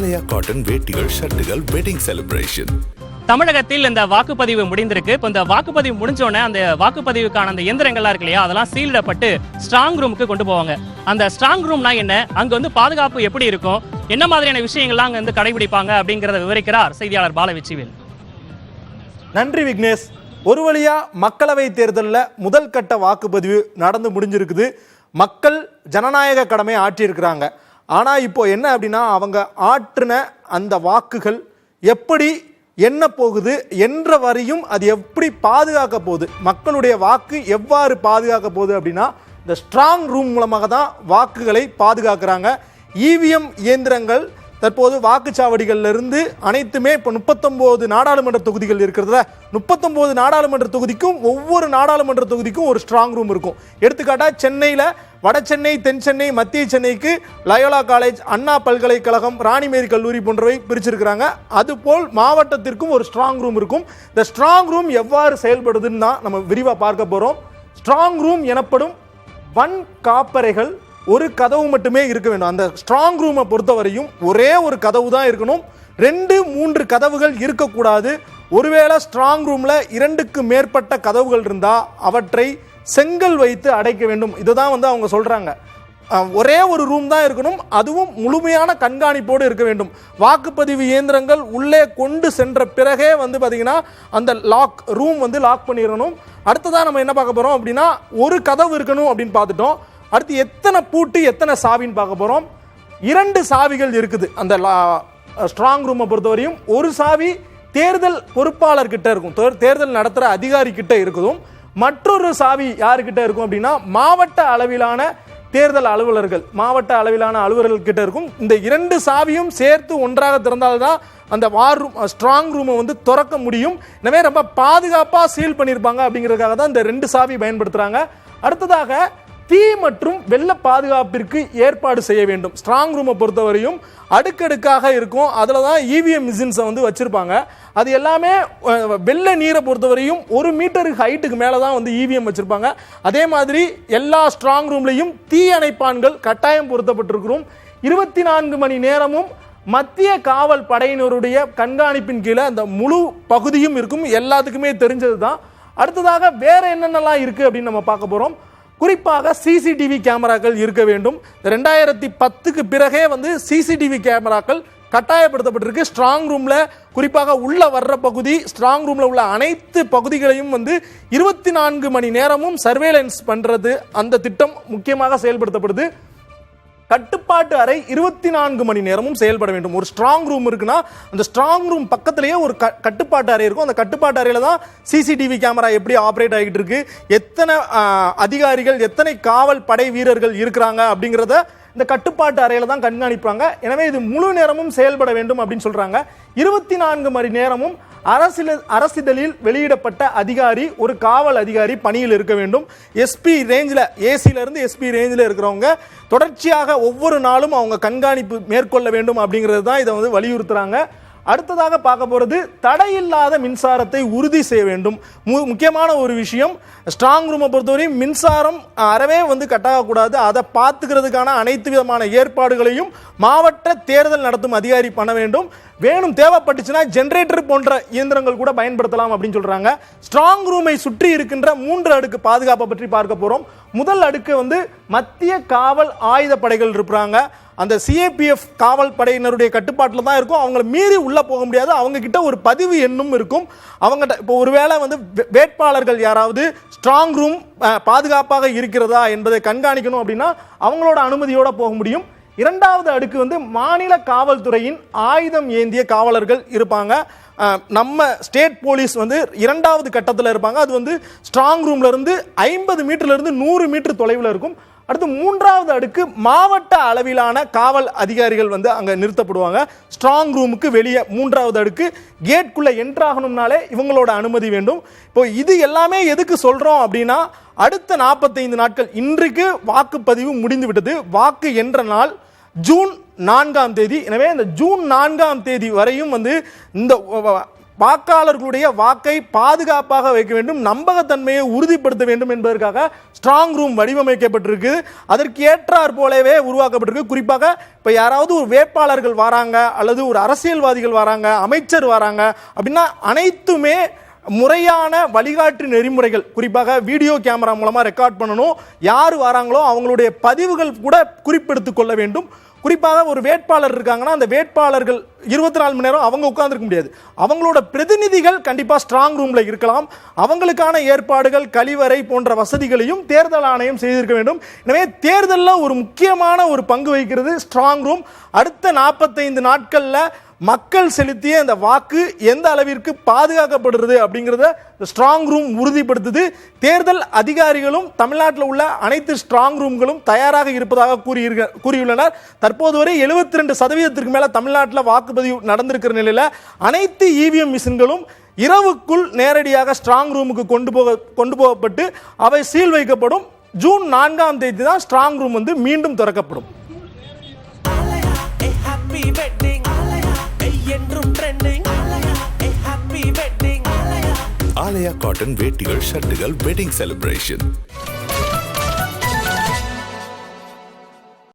ஆலயா cotton வேட்டிகள், ஷர்ட்டுகள், wedding celebration. தமிழகத்தில் இந்த வாக்குப்பதிவு முடிந்திருக்கு. இப்போ இந்த வாக்குப்பதிவு முடிஞ்சோடனே அந்த வாக்குப்பதிவுக்கான அந்த எந்திரங்கள்லாம் இருக்கு இல்லையா, அதெல்லாம் சீலிடப்பட்டு ஸ்ட்ராங் ரூமுக்கு கொண்டு போவாங்க. அந்த ஸ்ட்ராங் ரூம்னா என்ன, அங்க வந்து பாதுகாப்பு எப்படி இருக்கும், என்ன மாதிரியான விஷயங்கள்லாம் அங்க வந்து கடைபிடிப்பாங்க அப்படிங்கறத விவரிக்கிறார் செய்தியாளர் பாலவிச்சிவேல். நன்றி விக்னேஷ். ஒரு வழியா மக்களவை தேர்தலில் முதல் கட்ட வாக்குப்பதிவு நடந்து முடிஞ்சிருக்குது. மக்கள் ஜனநாயக கடமை ஆற்றியிருக்கிறாங்க. ஆனால் இப்போ என்ன அப்படின்னா, அவங்க ஆற்றின அந்த வாக்குகள் எப்படி என்ன போகுது என்ற வரையும் அது எப்படி பாதுகாக்க போகுது, மக்களுடைய வாக்கு எவ்வாறு பாதுகாக்க போகுது அப்படின்னா, இந்த ஸ்ட்ராங் ரூம் மூலமாக தான் வாக்குகளை பாதுகாக்கிறாங்க. இவிஎம் இயந்திரங்கள் தற்போது வாக்குச்சாவடிகளிலிருந்து அனைத்துமே இப்போ 39 நாடாளுமன்ற தொகுதிகள் இருக்கிறதுல 39 நாடாளுமன்ற தொகுதிக்கும் ஒவ்வொரு நாடாளுமன்ற தொகுதிக்கும் ஒரு ஸ்ட்ராங் ரூம் இருக்கும். எடுத்துக்காட்டாக சென்னையில் வட சென்னை, தென் சென்னை, மத்திய சென்னைக்கு லயோலா காலேஜ், அண்ணா பல்கலைக்கழகம், ராணிமேரி கல்லூரி போன்றவை பிரிச்சிருக்கிறாங்க. அதுபோல் மாவட்டத்திற்கும் ஒரு ஸ்ட்ராங் ரூம் இருக்கும். இந்த ஸ்ட்ராங் ரூம் எவ்வாறு செயல்படுதுன்னு தான் நம்ம விரிவாக பார்க்க போகிறோம். ஸ்ட்ராங் ரூம் எனப்படும் வன் காப்பறைகள் ஒரு கதவு மட்டுமே இருக்க வேண்டும். அந்த ஸ்ட்ராங் ரூமை பொறுத்தவரையும் ஒரே ஒரு கதவு தான் இருக்கணும். 2-3 கதவுகள் இருக்கக்கூடாது. ஒருவேளை ஸ்ட்ராங் ரூமில் 2க்கு மேற்பட்ட கதவுகள் இருந்தால் அவற்றை செங்கல் வைத்து அடைக்க வேண்டும். இதுதான் வந்து அவங்க சொல்கிறாங்க. ஒரே ஒரு ரூம் தான் இருக்கணும், அதுவும் முழுமையான கண்காணிப்போடு இருக்க வேண்டும். வாக்குப்பதிவு இயந்திரங்கள் உள்ளே கொண்டு சென்ற பிறகே வந்து பார்த்தீங்கன்னா அந்த ரூம் வந்து லாக் பண்ணிடணும். அடுத்ததான் நம்ம என்ன பார்க்க போகிறோம் அப்படின்னா, ஒரு கதவு இருக்கணும் அப்படின்னு பார்த்துட்டோம். அடுத்து எத்தனை பூட்டு எத்தனை சாவின்னு பார்க்க போகிறோம். 2 சாவிகள் இருக்குது அந்த ஸ்ட்ராங் ரூமை பொறுத்தவரையும். ஒரு சாவி தேர்தல் பொறுப்பாளர் கிட்ட இருக்கும், தேர்தல் நடத்துகிற அதிகாரி கிட்ட இருக்குதும். மற்றொரு சாவி யாருக்கிட்ட இருக்கும் அப்படின்னா, மாவட்ட அளவிலான தேர்தல் அலுவலர்கள், மாவட்ட அளவிலான அலுவலர்கள் கிட்ட இருக்கும். இந்த 2 சாவியும் சேர்த்து ஒன்றாக திறந்தால்தான் அந்த ஸ்ட்ராங் ரூமை வந்து திறக்க முடியும். எனவே ரொம்ப பாதுகாப்பாக சீல் பண்ணியிருப்பாங்க. அப்படிங்கிறதுக்காக தான் இந்த 2 சாவி பயன்படுத்துகிறாங்க. அடுத்ததாக தீ மற்றும் வெள்ள பாதுகாப்பிற்கு ஏற்பாடு செய்ய வேண்டும். ஸ்ட்ராங் ரூமை பொறுத்தவரையும் அடுக்கடுக்காக இருக்கும். அதில் தான் இவிஎம் மிஷின்ஸை வந்து வச்சுருப்பாங்க. அது எல்லாமே வெள்ள நீரை பொறுத்தவரையும் 1 மீட்டருக்கு ஹைட்டுக்கு மேலே தான் வந்து இவிஎம் வச்சுருப்பாங்க. அதே மாதிரி எல்லா ஸ்ட்ராங் ரூம்லையும் தீ அணைப்பான்கள் கட்டாயம் பொருத்தப்பட்டிருக்கிறோம். 24 மணி நேரமும் மத்திய காவல் படையினருடைய கண்காணிப்பின் கீழே அந்த முழு பகுதியும் இருக்கும். எல்லாத்துக்குமே தெரிஞ்சது தான். அடுத்ததாக வேற என்னென்னலாம் இருக்குது அப்படின்னு நம்ம பார்க்க போகிறோம். குறிப்பாக சிசிடிவி கேமராக்கள் இருக்க வேண்டும். 2010க்கு பிறகே வந்து சிசிடிவி கேமராக்கள் கட்டாயப்படுத்தப்பட்டிருக்கு. ஸ்ட்ராங் ரூம்ல குறிப்பாக உள்ள வர்ற பகுதி, ஸ்ட்ராங் ரூம்ல உள்ள அனைத்து பகுதிகளையும் வந்து 24 மணி நேரமும் சர்வேலன்ஸ் பண்றது அந்த திட்டம் முக்கியமாக செயல்படுத்தப்படுது. கட்டுப்பாட்டு அறை 24 மணி நேரமும் செயல்பட வேண்டும். ஒரு ஸ்ட்ராங் ரூம் இருக்குன்னா அந்த ஸ்ட்ராங் ரூம் பக்கத்திலேயே ஒரு கட்டுப்பாட்டு அறை இருக்கும். அந்த கட்டுப்பாட்டு அறையில தான் சிசிடிவி கேமரா எப்படி ஆப்ரேட் ஆகிட்டு இருக்கு, எத்தனை அதிகாரிகள், எத்தனை காவல் படை வீரர்கள் இருக்கிறாங்க அப்படிங்கிறத இந்த கட்டுப்பாட்டு அறையில தான் கண்காணிப்பாங்க. எனவே இது முழு நேரமும் செயல்பட வேண்டும் அப்படின்னு சொல்றாங்க. 24 மணி நேரமும் அரசிதழில் வெளியிடப்பட்ட அதிகாரி, ஒரு காவல் அதிகாரி பணியில் இருக்க வேண்டும். எஸ்பி ரேஞ்சில், ஏசில இருந்து எஸ்பி ரேஞ்சில் இருக்கிறவங்க தொடர்ச்சியாக ஒவ்வொரு நாளும் அவங்க கண்காணிப்பு மேற்கொள்ள வேண்டும் அப்படிங்கிறது தான் இதை வந்து வலியுறுத்துறாங்க. அடுத்ததாக பார்க்க போறது தடையில்லாத மின்சாரத்தை உறுதி செய்ய வேண்டும். முக்கியமான ஒரு விஷயம், ஸ்ட்ராங் ரூமை பொறுத்தவரையும் மின்சாரம் அறவே வந்து கட்டாகக்கூடாது. அதை பார்த்துக்கிறதுக்கான அனைத்து விதமான ஏற்பாடுகளையும் மாவட்ட தேர்தல் நடத்தும் அதிகாரி பண்ண வேண்டும். தேவைப்பட்டுச்சுன்னா ஜெனரேட்டர் போன்ற இயந்திரங்கள் கூட பயன்படுத்தலாம் அப்படின்னு சொல்றாங்க. ஸ்ட்ராங் ரூமை சுற்றி இருக்கின்ற 3 அடுக்கு பாதுகாப்பை பற்றி பார்க்க போறோம். முதல் அடுக்கு வந்து மத்திய காவல் ஆயுத படைகள் இருப்பாங்க. அந்த சிஏபிஎஃப் காவல் படையினருடைய கட்டுப்பாட்டில் தான் இருக்கும். அவங்களை மீறி உள்ள போக முடியாது. அவங்க கிட்ட ஒரு பதிவு எண்ணும் இருக்கும். அவங்ககிட்ட இப்போ ஒருவேளை வந்து வேட்பாளர்கள் யாராவது ஸ்ட்ராங் ரூம் பாதுகாப்பாக இருக்கிறதா என்பதை கண்காணிக்கணும் அப்படின்னா அவங்களோட அனுமதியோட போக முடியும். 2வது அடுக்கு வந்து மாநில காவல்துறையின் ஆயுதம் ஏந்திய காவலர்கள் இருப்பாங்க. நம்ம ஸ்டேட் போலீஸ் வந்து 2வது கட்டத்தில் இருப்பாங்க. அது வந்து ஸ்ட்ராங் ரூம்ல இருந்து 50 மீட்டர்ல இருந்து 100 மீட்டர் தொலைவில் இருக்கும். அடுத்து 3வது அடுக்கு மாவட்ட அளவிலான காவல் அதிகாரிகள் வந்து அங்க நிறுத்தப்படுவாங்க. ஸ்ட்ராங் ரூமுக்கு வெளியே 3வது அடுக்கு கேட்குள்ள என்ட்ராகணும்னாலே இவங்களோட அனுமதி வேண்டும். இப்போ இது எல்லாமே எதுக்கு சொல்றோம் அப்படின்னா, அடுத்த 45 நாட்கள், இன்றைக்கு வாக்குப்பதிவு முடிந்து விட்டது. வாக்கு என்ற நாள் ஜூன் 4ஆம் தேதி. எனவே இந்த ஜூன் 4ஆம் தேதி வரையும் வந்து இந்த வாக்காளர்களுடைய வாக்கை பாதுகாப்பாக வைக்க வேண்டும், நம்பகத்தன்மையை உறுதிப்படுத்த வேண்டும் என்பதற்காக ஸ்ட்ராங் ரூம் வடிவமைக்கப்பட்டிருக்கு. அதற்கு ஏற்றாற் போலவே உருவாக்கப்பட்டிருக்கு. குறிப்பாக இப்போ யாராவது ஒரு வேட்பாளர்கள் வராங்க அல்லது ஒரு அரசியல்வாதிகள் வராங்க, அமைச்சர் வராங்க அப்படின்னா அனைத்துமே முறையான வழிகாட்டு நெறிமுறைகள், குறிப்பாக வீடியோ கேமரா மூலமாக ரெக்கார்ட் பண்ணணும். யார் வராங்களோ அவங்களுடைய பதிவுகள் கூட குறிப்பெடுத்துக் கொள்ள வேண்டும். குறிப்பாக ஒரு வேட்பாளர் இருக்காங்கன்னா அந்த வேட்பாளர்கள் 24 மணி நேரம் அவங்க உட்கார்ந்துருக்க முடியாது. அவங்களோட பிரதிநிதிகள் கண்டிப்பாக ஸ்ட்ராங் ரூமில் இருக்கலாம். அவங்களுக்கான ஏற்பாடுகள், கழிவறை போன்ற வசதிகளையும் தேர்தல் ஆணையம் செய்திருக்க வேண்டும். எனவே தேர்தலில் ஒரு முக்கியமான ஒரு பங்கு வகிக்கிறது ஸ்ட்ராங் ரூம். அடுத்த 45 நாட்களில் மக்கள் செலுத்திய இந்த வாக்கு எந்த அளவிற்கு பாதுகாக்கப்படுறது அப்படிங்கிறத ஸ்ட்ராங் ரூம் உறுதிப்படுத்துது. தேர்தல் அதிகாரிகளும் தமிழ்நாட்டில் உள்ள அனைத்து ஸ்ட்ராங் ரூம்களும் தயாராக இருப்பதாக கூறியுள்ளனர். தற்போது வரை 72% மேல தமிழ்நாட்டில் வாக்குப்பதிவு நடந்திருக்கிற நிலையில் அனைத்து இவிஎம் மிஷின்களும் இரவுக்குள் நேரடியாக ஸ்ட்ராங் ரூமுக்கு கொண்டு போகப்பட்டு அவை சீல் வைக்கப்படும். ஜூன் 4ஆம் தேதி தான் ஸ்ட்ராங் ரூம் மீண்டும் திறக்கப்படும். ஆலயா காட்டன் வேட்டிகள் ஷர்ட்டுகள் வெட்டிங் செலிப்ரேஷன்.